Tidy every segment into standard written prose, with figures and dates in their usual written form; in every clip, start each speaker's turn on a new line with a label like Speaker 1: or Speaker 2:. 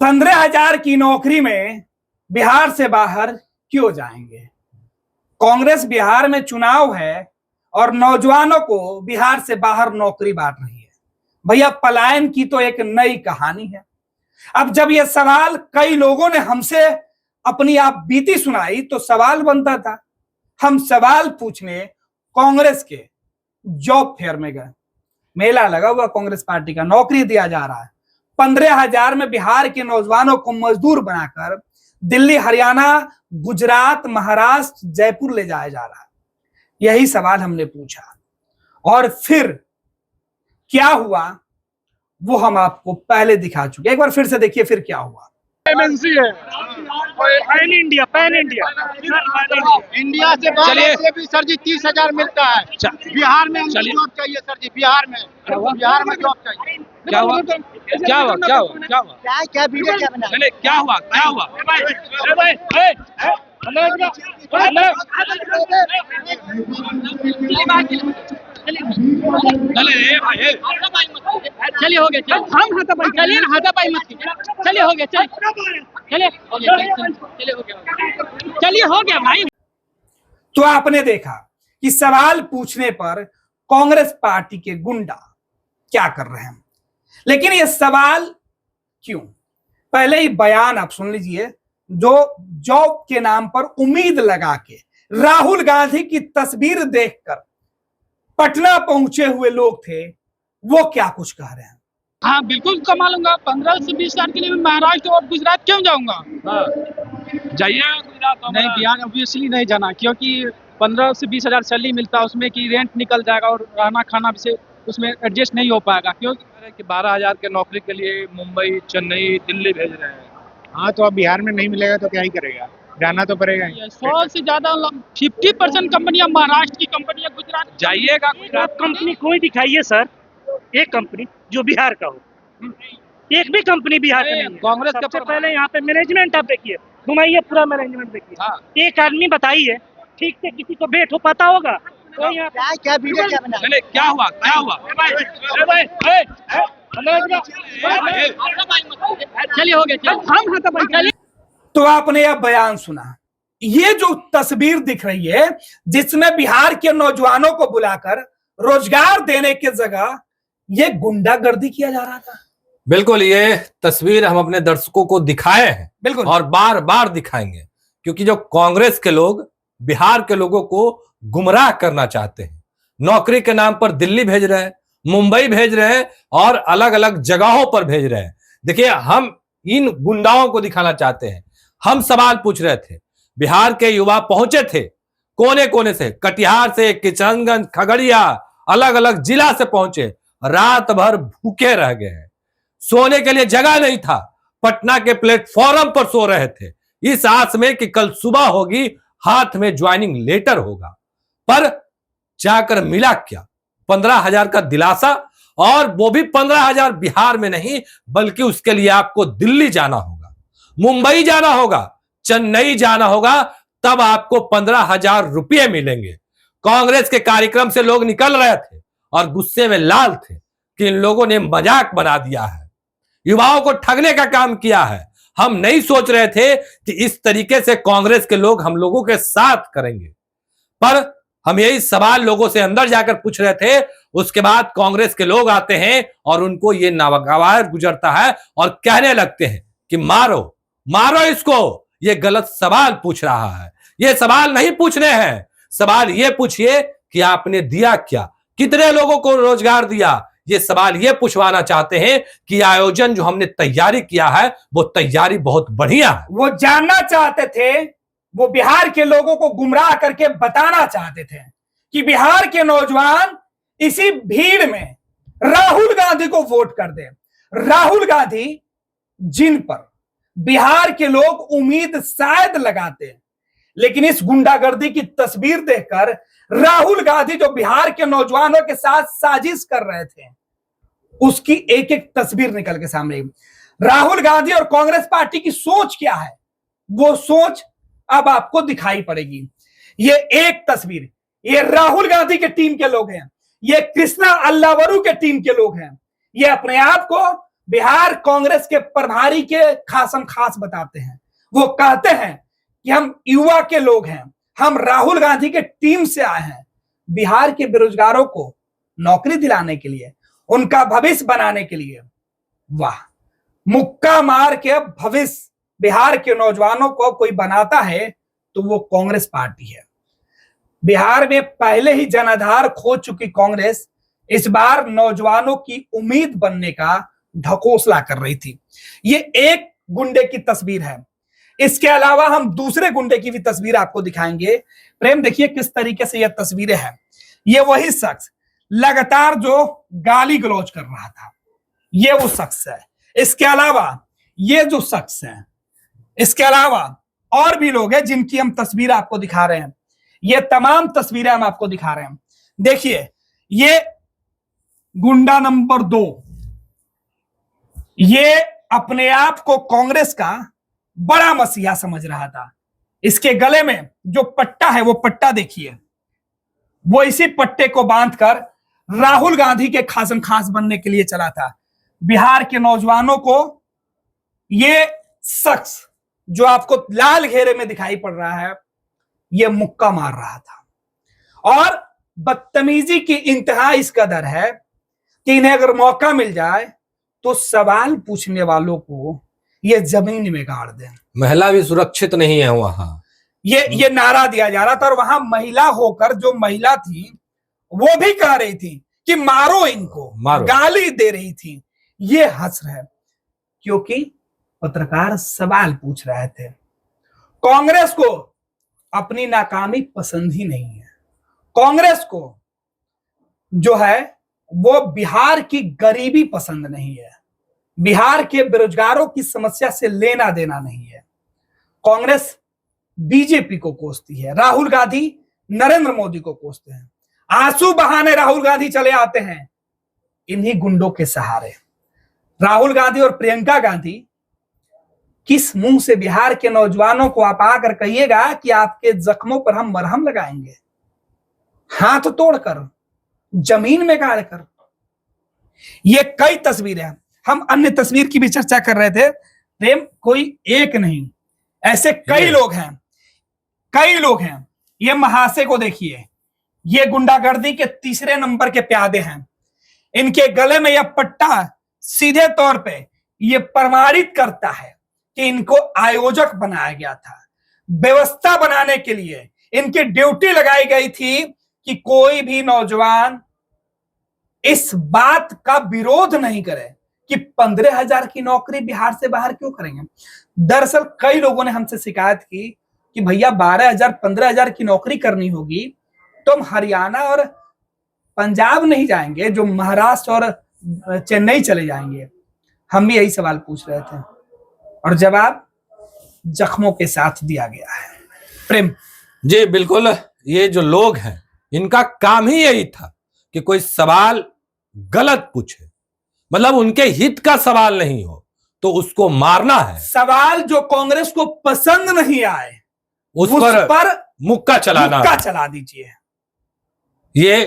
Speaker 1: 15,000 की नौकरी में बिहार से बाहर क्यों जाएंगे? कांग्रेस बिहार में चुनाव है और नौजवानों को बिहार से बाहर नौकरी बांट रही है। भैया, पलायन की तो एक नई कहानी है। अब जब यह सवाल कई लोगों ने हमसे अपनी आप बीती सुनाई तो सवाल बनता था। हम सवाल पूछने कांग्रेस के जॉब फेयर में गए। मेला लगा हुआ कांग्रेस पार्टी का, नौकरी दिया जा रहा है। 15,000 में बिहार के नौजवानों को मजदूर बनाकर दिल्ली, हरियाणा, गुजरात, महाराष्ट्र, जयपुर ले जाया जा रहा है। यही सवाल हमने पूछा और फिर क्या हुआ वो हम आपको पहले दिखा चुके। एक बार फिर से देखिए फिर क्या हुआ।
Speaker 2: एमएनसी है, पैन इंडिया इंडिया से बाहर से भी सर जी 30,000 मिलता है। बिहार में जॉब चाहिए सर जी, बिहार में जॉब चाहिए।
Speaker 3: क्या हुआ
Speaker 2: वीडियो क्या बना?
Speaker 3: क्या हुआ
Speaker 4: चलिए हो गया, हम हाथापाई चलिए ना, हाथापाई मत कीजिए। चलिए हो गया, चलिए हो गया भाई।
Speaker 1: तो आपने देखा कि सवाल पूछने पर कांग्रेस पार्टी के गुंडा क्या कर रहे हैं, लेकिन ये सवाल क्यों? पहले ही बयान आप सुन लीजिए। जो जॉब के नाम पर उम्मीद लगा के राहुल गांधी की तस्वीर देखकर पटना पहुंचे हुए लोग थे, वो क्या कुछ कह रहे हैं।
Speaker 4: हाँ बिल्कुल कमा लूंगा। 15 से 20 साल के लिए मैं महाराष्ट्र और गुजरात क्यों जाऊंगा?
Speaker 3: जाइए गुजरात।
Speaker 4: नहीं, बिहार ऑब्वियसली नहीं जाना, क्योंकि 15 से 20 हजार सैलरी मिलता है, उसमें की रेंट निकल जाएगा और रहना खाना से उसमें एडजस्ट नहीं हो पाएगा। क्योंकि
Speaker 3: 12,000 के नौकरी के लिए मुंबई, चेन्नई, दिल्ली भेज रहे हैं।
Speaker 2: हाँ, तो अब बिहार में नहीं मिलेगा तो क्या ही करेगा, जाना तो पड़ेगा।
Speaker 4: 100 से ज्यादा 50% कंपनियां महाराष्ट्र की कंपनियां गुजरात
Speaker 3: जाइएगा।
Speaker 5: आप कंपनी कोई दिखाइए सर, एक कंपनी जो बिहार का हो। एक भी कंपनी बिहार का नहीं है।
Speaker 3: कांग्रेस
Speaker 5: सबसे पहले यहाँ पे मैनेजमेंट आप देखिए, घुमाइए पूरा मैनेजमेंट देखिए।
Speaker 3: हाँ।
Speaker 5: एक आदमी बताइए ठीक से किसी को भेंट हो पाता होगा? कोई यहाँ
Speaker 2: क्या वीडियो क्या बना?
Speaker 3: क्या हुआ
Speaker 4: चलिए हो गया, हम हाथापाई चलिए।
Speaker 1: तो आपने यह बयान सुना। ये जो तस्वीर दिख रही है जिसमें बिहार के नौजवानों को बुलाकर रोजगार देने की जगह ये गुंडागर्दी किया जा रहा था।
Speaker 6: बिल्कुल, ये तस्वीर हम अपने दर्शकों को दिखाए हैं, बिल्कुल, और बार बार दिखाएंगे, क्योंकि जो कांग्रेस के लोग बिहार के लोगों को गुमराह करना चाहते हैं, नौकरी के नाम पर दिल्ली भेज रहे हैं, मुंबई भेज रहे हैं और अलग अलग जगहों पर भेज रहे हैं। देखिए, हम इन गुंडाओं को दिखाना चाहते हैं। हम सवाल पूछ रहे थे, बिहार के युवा पहुंचे थे कोने कोने से, कटिहार से, किशनगंज, खगड़िया, अलग अलग जिला से पहुंचे, रात भर भूखे रह गए हैं, सोने के लिए जगह नहीं था, पटना के प्लेटफॉर्म पर सो रहे थे इस आस में कि कल सुबह होगी, हाथ में ज्वाइनिंग लेटर होगा। पर जाकर मिला क्या? 15,000 का दिलासा, और वो भी 15,000 बिहार में नहीं, बल्कि उसके लिए आपको दिल्ली जाना होगा, मुंबई जाना होगा, चेन्नई जाना होगा, तब आपको 15,000 रुपये मिलेंगे। कांग्रेस के कार्यक्रम से लोग निकल रहे थे और गुस्से में लाल थे कि इन लोगों ने मजाक बना दिया है, युवाओं को ठगने का काम किया है। हम नहीं सोच रहे थे कि इस तरीके से कांग्रेस के लोग हम लोगों के साथ करेंगे। पर हम यही सवाल लोगों से अंदर जाकर पूछ रहे थे। उसके बाद कांग्रेस के लोग आते हैं और उनको ये नागवार गुजरता है और कहने लगते हैं कि मारो मारो इसको, ये गलत सवाल पूछ रहा है। ये सवाल नहीं पूछने हैं, सवाल ये पूछिए कि आपने दिया क्या, कितने लोगों को रोजगार दिया। ये सवाल ये पूछवाना चाहते हैं कि आयोजन जो हमने तैयारी किया है वो तैयारी बहुत बढ़िया है।
Speaker 1: वो जानना चाहते थे, वो बिहार के लोगों को गुमराह करके बताना चाहते थे कि बिहार के नौजवान इसी भीड़ में राहुल गांधी को वोट कर दे। राहुल गांधी जिन पर बिहार के लोग उम्मीद शायद लगाते हैं, लेकिन इस गुंडागर्दी की तस्वीर देखकर राहुल गांधी जो बिहार के नौजवानों के साथ साजिश कर रहे थे, उसकी एक एक तस्वीर निकल के सामने। राहुल गांधी और कांग्रेस पार्टी की सोच क्या है, वो सोच अब आपको दिखाई पड़ेगी। ये एक तस्वीर, ये राहुल गांधी के टीम के लोग हैं, ये कृष्णा अल्लावरू के टीम के लोग हैं। ये अपने आप को बिहार कांग्रेस के प्रभारी के खासम खास बताते हैं। वो कहते हैं कि हम युवा के लोग हैं, हम राहुल गांधी के टीम से आए हैं बिहार के बेरोजगारों को नौकरी दिलाने के लिए, उनका भविष्य बनाने के लिए। वाह, मुक्का मार के भविष्य बिहार के नौजवानों को कोई बनाता है तो वो कांग्रेस पार्टी है। बिहार में पहले ही जनाधार खो चुकी कांग्रेस इस बार नौजवानों की उम्मीद बनने का ढकोसला कर रही थी। ये एक गुंडे की तस्वीर है, इसके अलावा हम दूसरे गुंडे की भी तस्वीर आपको दिखाएंगे। प्रेम, देखिए किस तरीके से यह तस्वीरें हैं। ये वही शख्स लगातार जो गाली गलौज कर रहा था, ये वो शख्स है। इसके अलावा ये जो शख्स है, इसके अलावा और भी लोग हैं जिनकी हम तस्वीर आपको दिखा रहे हैं। ये तमाम तस्वीरें हम आपको दिखा रहे हैं। देखिए, ये गुंडा नंबर 2, ये अपने आप को कांग्रेस का बड़ा मसीहा समझ रहा था। इसके गले में जो पट्टा है वो पट्टा देखिए, वो इसी पट्टे को बांधकर राहुल गांधी के खासम खास बनने के लिए चला था। बिहार के नौजवानों को ये शख्स जो आपको लाल घेरे में दिखाई पड़ रहा है, ये मुक्का मार रहा था। और बदतमीजी की इंतहा इस कदर है कि इन्हें अगर मौका मिल जाए तो सवाल पूछने वालों को ये जमीन में गाड़ दें।
Speaker 6: महिला भी सुरक्षित नहीं है वहां,
Speaker 1: ये नारा दिया जा रहा था। और वहां महिला होकर जो महिला थी वो भी कह रही थी कि मारो इनको,
Speaker 6: मारो।
Speaker 1: गाली दे रही थी। ये हंस रहे क्योंकि पत्रकार सवाल पूछ रहे थे। कांग्रेस को अपनी नाकामी पसंद ही नहीं है। कांग्रेस को जो है वो बिहार की गरीबी पसंद नहीं है, बिहार के बेरोजगारों की समस्या से लेना देना नहीं है। कांग्रेस बीजेपी को कोसती है, राहुल गांधी नरेंद्र मोदी को कोसते हैं। आंसू बहाने राहुल गांधी चले आते हैं इन्हीं गुंडों के सहारे। राहुल गांधी और प्रियंका गांधी किस मुंह से बिहार के नौजवानों को आप आकर कहिएगा कि आपके जख्मों पर हम मरहम लगाएंगे, हाथ तोड़कर, जमीन में गाड़कर। ये कई तस्वीरें हैं। हम अन्य तस्वीर की भी चर्चा कर रहे थे। प्रेम, कोई एक नहीं, ऐसे कई लोग हैं, कई लोग हैं। ये महाशय को देखिए, ये गुंडागर्दी के तीसरे नंबर के प्यादे हैं। इनके गले में यह पट्टा सीधे तौर पे ये प्रमाणित करता है कि इनको आयोजक बनाया गया था। व्यवस्था बनाने के लिए इनकी ड्यूटी लगाई गई थी कि कोई भी नौजवान इस बात का विरोध नहीं करे कि 15,000 की नौकरी बिहार से बाहर क्यों करेंगे। दरअसल कई लोगों ने हमसे शिकायत की कि भैया 12,000 15,000 की नौकरी करनी होगी तो हम हरियाणा और पंजाब नहीं जाएंगे, जो महाराष्ट्र और चेन्नई चले जाएंगे। हम भी यही सवाल पूछ रहे थे और जवाब जख्मों के साथ दिया गया है। प्रेम
Speaker 6: जी बिल्कुल, ये जो लोग हैं इनका काम ही यही था कि कोई सवाल गलत पूछे, मतलब उनके हित का सवाल नहीं हो तो उसको मारना है।
Speaker 1: सवाल जो कांग्रेस को पसंद नहीं आए
Speaker 6: उस पर मुक्का
Speaker 1: चला दीजिए।
Speaker 6: ये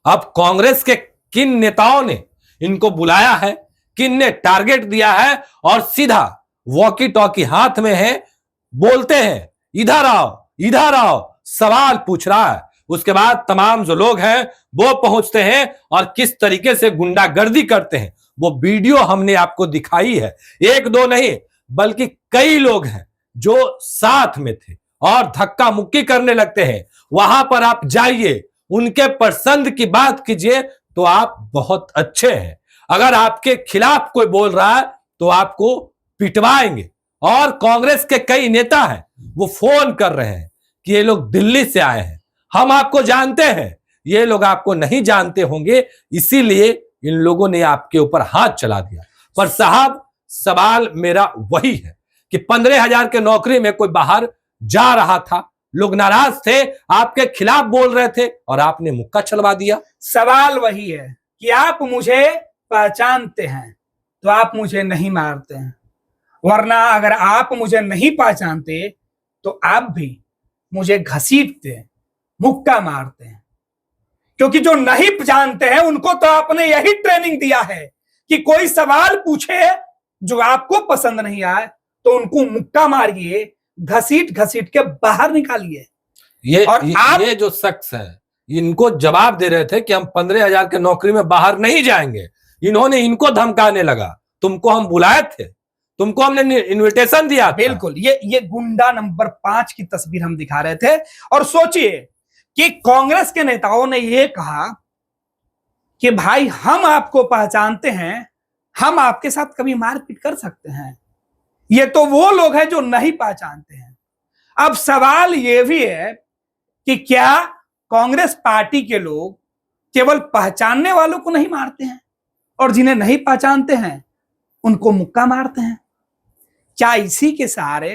Speaker 6: अब कांग्रेस के किन नेताओं ने इनको बुलाया है, किन ने टारगेट दिया है और सीधा वॉकी टॉकी हाथ में है, बोलते हैं इधर आओ, सवाल पूछ रहा है। उसके बाद तमाम जो लोग हैं वो पहुंचते हैं और किस तरीके से गुंडागर्दी करते हैं वो वीडियो हमने आपको दिखाई है। एक दो नहीं बल्कि कई लोग हैं जो साथ में थे और धक्का मुक्की करने लगते हैं। वहां पर आप जाइए, उनके पसंद की बात कीजिए तो आप बहुत अच्छे हैं। अगर आपके खिलाफ कोई बोल रहा है तो आपको पिटवाएंगे। और कांग्रेस के कई नेता हैं वो फोन कर रहे हैं कि ये लोग दिल्ली से आए हैं, हम आपको जानते हैं, ये लोग आपको नहीं जानते होंगे, इसीलिए इन लोगों ने आपके ऊपर हाथ चला दिया। पर साहब सवाल मेरा वही है कि 15,000 के नौकरी में कोई बाहर जा रहा था, लोग नाराज थे, आपके खिलाफ बोल रहे थे और आपने मुक्का चलवा दिया।
Speaker 1: सवाल वही है कि आप मुझे पहचानते हैं तो आप मुझे नहीं मारते हैं, वरना अगर आप मुझे नहीं पहचानते तो आप भी मुझे घसीटते, मुक्का मारते हैं। क्योंकि जो नहीं जानते हैं उनको तो आपने यही ट्रेनिंग दिया है कि कोई सवाल पूछे जो आपको पसंद नहीं आए तो उनको मुक्का मारिए, घसीट घसीट के बाहर निकालिए।
Speaker 6: ये जो शख्स है इनको जवाब दे रहे थे कि हम 15,000 के नौकरी में बाहर नहीं जाएंगे। इन्होंने इनको धमकाने लगा, तुमको हम बुलाए थे, तुमको हमने इनविटेशन दिया था।
Speaker 1: बिल्कुल, ये गुंडा नंबर 5 की तस्वीर हम दिखा रहे थे। और सोचिए कि कांग्रेस के नेताओं ने ये कहा कि भाई हम आपको पहचानते हैं, हम आपके साथ कभी मारपीट कर सकते हैं। ये तो वो लोग हैं जो नहीं पहचानते हैं। अब सवाल ये भी है कि क्या कांग्रेस पार्टी के लोग केवल पहचानने वालों को नहीं मारते हैं और जिन्हें नहीं पहचानते हैं उनको मुक्का मारते हैं? क्या इसी के सहारे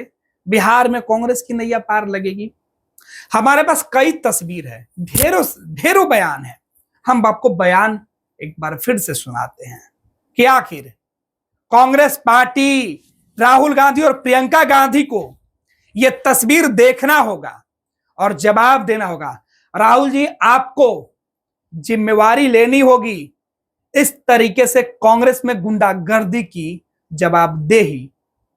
Speaker 1: बिहार में कांग्रेस की नैया पार लगेगी? हमारे पास कई तस्वीर है, ढेरों बयान है। हम आपको बयान एक बार फिर से सुनाते हैं कि आखिर कांग्रेस पार्टी, राहुल गांधी और प्रियंका गांधी को यह तस्वीर देखना होगा और जवाब देना होगा। राहुल जी, आपको जिम्मेवारी लेनी होगी। इस तरीके से कांग्रेस में गुंडागर्दी की जवाबदेही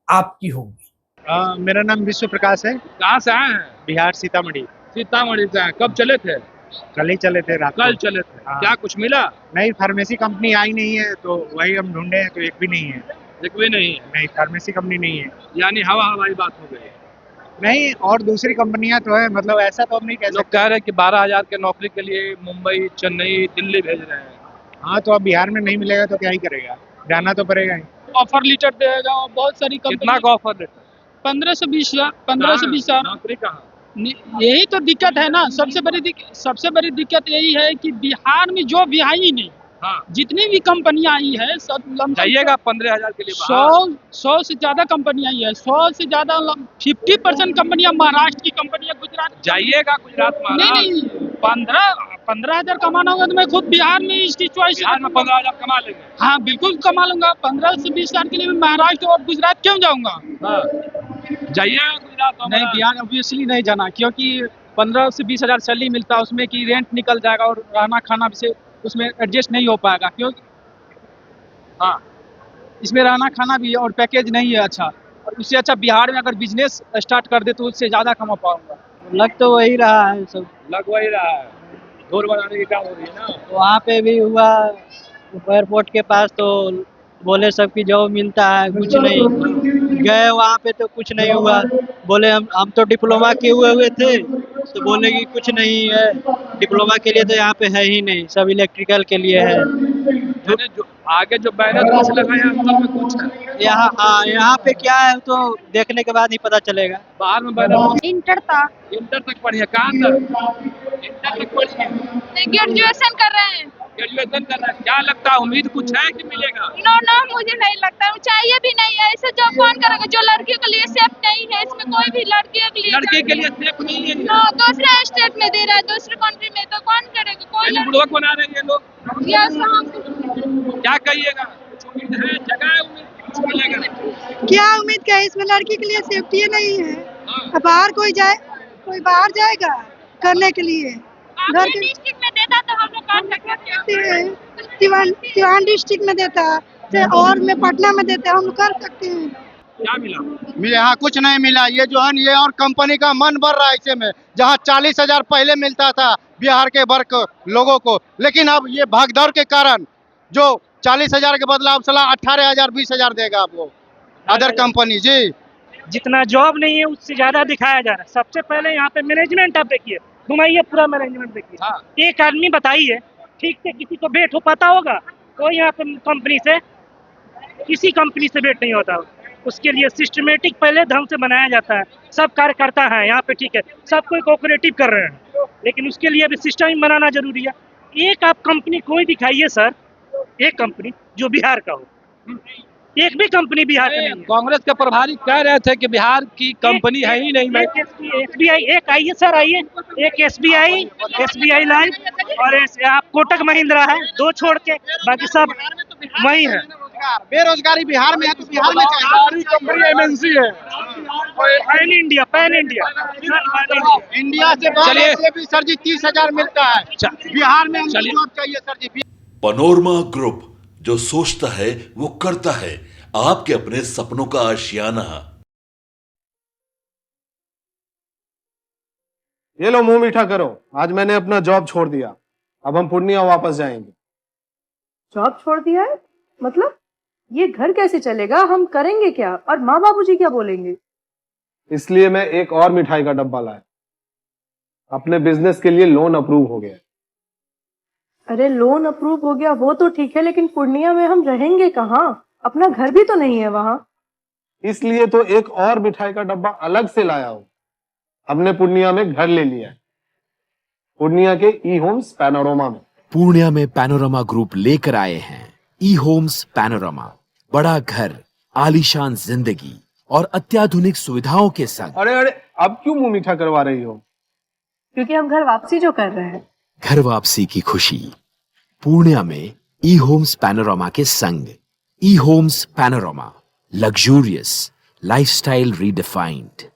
Speaker 1: आपकी होगी।
Speaker 2: मेरा नाम विश्व प्रकाश है।
Speaker 3: कहाँ से आए हैं?
Speaker 2: बिहार सीतामढ़ी।
Speaker 3: सीतामढ़ी से आए। कब चले थे?
Speaker 2: कल ही चले थे, रात को।
Speaker 3: कल चले थे।
Speaker 2: हाँ।
Speaker 3: क्या कुछ मिला?
Speaker 2: नहीं, फार्मेसी कंपनी आई नहीं है तो वही हम ढूंढे हैं, तो एक भी नहीं है।
Speaker 3: एक भी नहीं है?
Speaker 2: नहीं, फार्मेसी कंपनी नहीं है।
Speaker 3: यानी हवाई बात हो गई।
Speaker 2: नहीं, और दूसरी कंपनियां तो है, मतलब ऐसा तो हम नहीं कह
Speaker 3: लोग
Speaker 2: सकते।
Speaker 3: कह रहे हैं कि 12,000 के नौकरी के लिए मुंबई, चेन्नई, दिल्ली भेज रहे हैं।
Speaker 2: हाँ, तो अब बिहार में नहीं मिलेगा तो क्या ही करेगा, जाना तो पड़ेगा ही।
Speaker 4: ऑफर लेटर देगा और बहुत सारी
Speaker 3: कितना का ऑफर लेटर?
Speaker 4: 15 से 20 हजार।
Speaker 3: नौकरी कहाँ?
Speaker 4: यही तो दिक्कत है ना। सबसे बड़ी दिक्कत यही है कि बिहार में जो भी आई नहीं,
Speaker 3: हाँ,
Speaker 4: जितनी भी कंपनियां आई है सब
Speaker 3: जाइएगा 15,000 के लिए
Speaker 4: 100 से ज्यादा कंपनियां आई है। 100 से ज्यादा 50% कंपनियां महाराष्ट्र की कंपनियां, गुजरात।
Speaker 3: जाइएगा गुजरात में।
Speaker 4: नहीं, 15,000 कमाना होगा तो मैं खुद बिहार में इसकी चॉइस।
Speaker 3: बिहार में 15,000 कमा लेंगे।
Speaker 4: हाँ, बिल्कुल कमा लूंगा। 15 से 20 हजार के लिए मैं महाराष्ट्र और गुजरात क्यों जाऊंगा?
Speaker 3: हाँ, जाइएगा गुजरात।
Speaker 4: नहीं, बिहार ऑब्वियसली नहीं जाना, क्योंकि 15 से 20 हजार सैलरी मिलता है, उसमें की रेंट निकल जाएगा और रहना खाना से उसमें एडजस्ट नहीं हो पाएगा। क्योंकि हाँ, इसमें रहना खाना भी और पैकेज नहीं है अच्छा। और उससे अच्छा बिहार में अगर बिजनेस स्टार्ट कर दे तो उससे ज्यादा कमा पाऊंगा। लग तो वही रहा है, सब
Speaker 3: लग वही रहा है। धूल बनाने की काम हो रही है ना।
Speaker 7: वहाँ पे भी हुआ एयरपोर्ट के पास, तो बोले सबकी जॉब मिलता है, कुछ नहीं। गए वहाँ पे तो कुछ नहीं हुआ। बोले हम तो डिप्लोमा किए हुए थे, तो बोले कि कुछ नहीं है, डिप्लोमा के लिए तो यहाँ पे है ही नहीं, सब इलेक्ट्रिकल के लिए है।
Speaker 3: जो आगे जो बैनर कुछ लगाया अंदर में कुछ है।
Speaker 7: यहाँ पे क्या है तो देखने के बाद ही पता चलेगा।
Speaker 3: बाहर में बैनर
Speaker 8: इंटर
Speaker 3: तक पढ़ी है। कहाँ तक? इंटर तक पढ़ी है।
Speaker 8: ग्रेजुएशन कर रहे हैं।
Speaker 3: ग्रेजुएशन कर रहे हैं। क्या लगता है, उम्मीद कुछ है कि मिलेगा?
Speaker 8: नो, मुझे नहीं लगता, चाहिए भी नहीं है। ऐसे जॉब कौन करेगा जो लड़कियों के लिए सेफ नहीं है? इसमें कोई भी लड़कियों के लिए
Speaker 3: सेफ नहीं है।
Speaker 8: नो, दूसरे स्टेट में दे रहा है, दूसरे कंट्री में, तो कौन करेगा? कोई
Speaker 3: बुड़बक बना रहे हैं ये लोग। क्या कहिएगा? कुछ उम्मीद है, जगह है उम्मीद कुछ मिलेगा?
Speaker 9: क्या उम्मीद क्या है? इसमें लड़की के लिए सेफ्टी नहीं है।
Speaker 3: हाँ।
Speaker 9: बाहर कोई बाहर जाएगा करने के लिए। घर के
Speaker 8: डिस्ट्रिक्ट में देता तो हम लोग कर सकते हैं।
Speaker 9: सिवान डिस्ट्रिक्ट में देता है और में पटना में देते हैं, हम कर सकते हैं।
Speaker 3: क्या मिला?
Speaker 2: मिले? हाँ, कुछ नहीं मिला। ये जो है ये और कंपनी का मन बढ़ रहा है ऐसे में, जहाँ 40,000 पहले मिलता था बिहार के वर्ग लोगों को, लेकिन अब ये भागदौड़ के कारण जो 40,000 के बदला अब साला 18,000 20,000 देगा आपको अदर कंपनी। जी,
Speaker 5: जितना जॉब नहीं है उससे ज्यादा दिखाया जा रहा है। सबसे पहले यहाँ पे मैनेजमेंट आप देखिए, घुमाइए पूरा मैनेजमेंट देखिए।
Speaker 3: हाँ।
Speaker 5: एक आदमी बताइए ठीक से किसी को भेंट हो पाता होगा? कोई यहाँ पे कंपनी से, किसी कंपनी से भेंट नहीं होता। उसके लिए सिस्टमेटिक पहले ढंग से बनाया जाता है। सब कार्यकर्ता है यहाँ पे, ठीक है, सब कोई कोऑपरेटिव कर रहे हैं, लेकिन उसके लिए भी सिस्टम बनाना जरूरी है। एक आप कंपनी कोई दिखाइए सर, एक कंपनी जो बिहार का हो। एक भी कंपनी बिहार का नहीं है।
Speaker 3: कांग्रेस के प्रभारी कह रहे थे कि बिहार की कंपनी है ही नहीं।
Speaker 5: SBI एक आइए सर, आइए। एक SBI लाइफ और आप कोटक महिंद्रा है, दो छोड़ के बाकी सब वही है।
Speaker 2: बेरोजगारी बिहार में है तो बिहार में चाहिए।
Speaker 3: कंपनी MNC है।
Speaker 5: पैन इंडिया
Speaker 2: इंडिया से बाहर से भी सर जी 30,000 मिलता है। बिहार में हमको जॉब चाहिए सर जी।
Speaker 10: पनोरमा ग्रुप, जो सोचता है वो करता है, आपके अपने सपनों का आशियाना।
Speaker 11: ये लो मुंह मीठा करो, आज मैंने अपना जॉब छोड़ दिया, अब हम पूर्णिया वापस जाएंगे।
Speaker 12: जॉब छोड़ दिया है? मतलब ये घर कैसे चलेगा, हम करेंगे क्या, और माँ बाबूजी क्या बोलेंगे?
Speaker 11: इसलिए मैं एक और मिठाई का डब्बा लाया, अपने बिजनेस के लिए लोन अप्रूव हो गया।
Speaker 12: अरे लोन अप्रूव हो गया वो तो ठीक है, लेकिन पूर्णिया में हम रहेंगे कहाँ? अपना घर भी तो नहीं है वहाँ।
Speaker 11: इसलिए तो एक और मिठाई का डब्बा अलग से लाया हूँ। हमने पूर्णिया में घर ले लिया है, पूर्णिया के ई होम्स पैनोरमा में।
Speaker 13: पूर्णिया में पैनोरमा ग्रुप लेकर आए हैं ई होम्स पैनोरमा। बड़ा घर, आलीशान जिंदगी और अत्याधुनिक सुविधाओं के संग।
Speaker 11: अरे अब क्यों मुंह मीठा करवा रही हो?
Speaker 12: क्योंकि हम घर वापसी जो कर रहे हैं।
Speaker 13: घर वापसी की खुशी पूर्णिया में ई होम्स पैनोरमा के संग। E homes panorama, luxurious lifestyle redefined.